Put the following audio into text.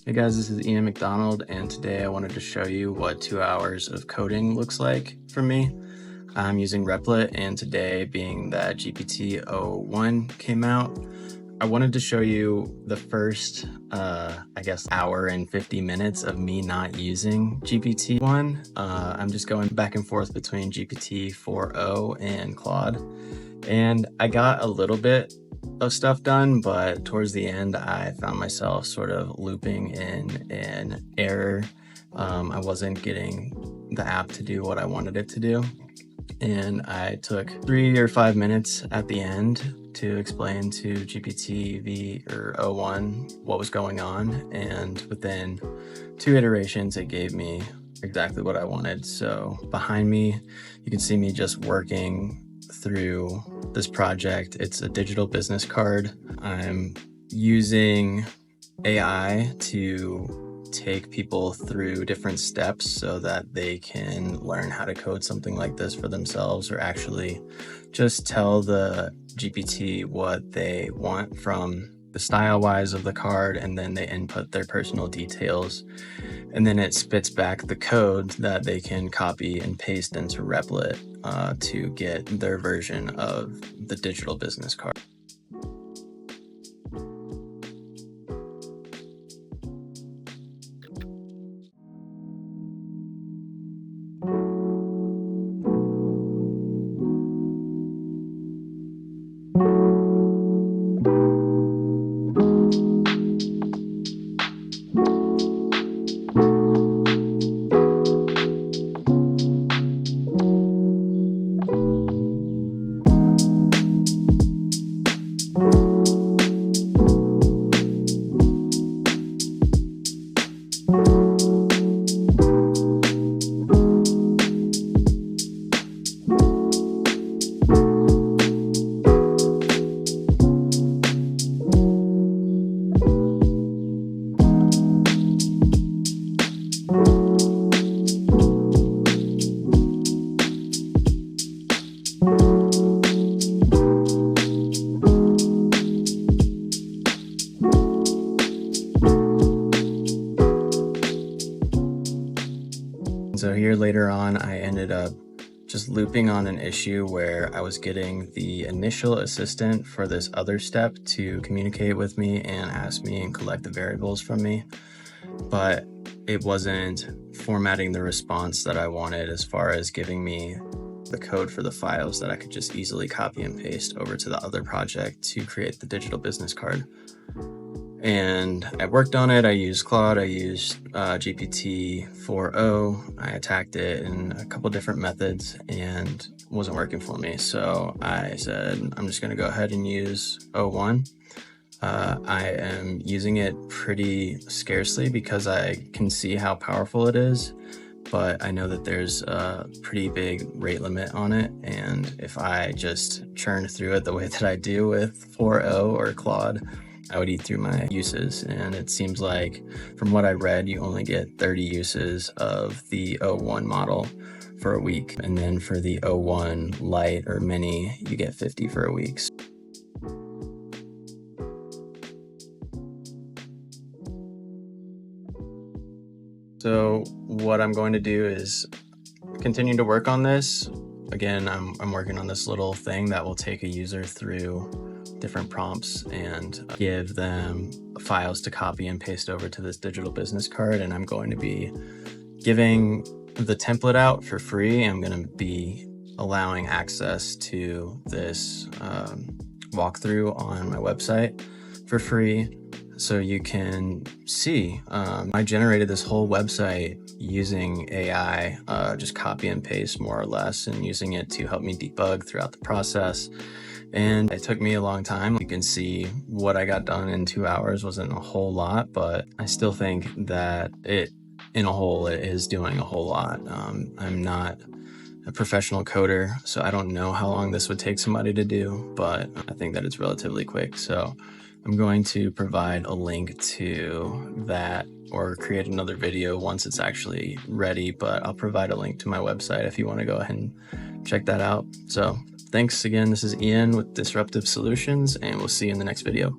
Hey guys, this is Ian McDonald, and today I wanted to show you what 2 hours of coding looks like for me. I'm using Replit, and today, being that GPT-01 came out, I wanted to show you the first, hour and 50 minutes of me not using GPT-1. I'm just going back and forth between GPT-4o and Claude, and I got a little bit of stuff done, but towards the end I found myself sort of looping in an error. I wasn't getting the app to do what I wanted it to do, and I took 3 or 5 minutes at the end to explain to GPT-01 what was going on, and within 2 iterations it gave me exactly what I wanted. So behind me you can see me just working through this project. It's a digital business card. I'm using AI to take people through different steps so that they can learn how to code something like this for themselves, or actually just tell the GPT what they want from the style wise of the card, and then they input their personal details, and then it spits back the code that they can copy and paste into Replit to get their version of the digital business card. So here later on, I ended up just looping on an issue where I was getting the initial assistant for this other step to communicate with me and ask me and collect the variables from me, but it wasn't formatting the response that I wanted as far as giving me the code for the files that I could just easily copy and paste over to the other project to create the digital business card. And I worked on it. I used Claude, I used GPT-4o, I attacked it in a couple different methods and it wasn't working for me. So I said, I'm just gonna go ahead and use 01. I am using it pretty scarcely because I can see how powerful it is, but I know that there's a pretty big rate limit on it, and if I just churn through it the way that I do with 4o or Claude, I would eat through my uses. And it seems like, from what I read, you only get 30 uses of the 01 model for a week, and then for the 01 Lite or Mini, you get 50 for a week. So what I'm going to do is continue to work on this. Again, I'm working on this little thing that will take a user through different prompts and give them files to copy and paste over to this digital business card. And I'm going to be giving the template out for free. I'm going to be allowing access to this walkthrough on my website for free, so you can see. I generated this whole website using AI, just copy and paste more or less, and using it to help me debug throughout the process. And it took me a long time. You can see what I got done in 2 hours wasn't a whole lot, but I still think that it is doing a whole lot. I'm not a professional coder, so I don't know how long this would take somebody to do, but I think that it's relatively quick. So I'm going to provide a link to that, or create another video once it's actually ready, but I'll provide a link to my website if you want to go ahead and check that out. So thanks again. This is Ian with Disruptive Solutions, and we'll see you in the next video.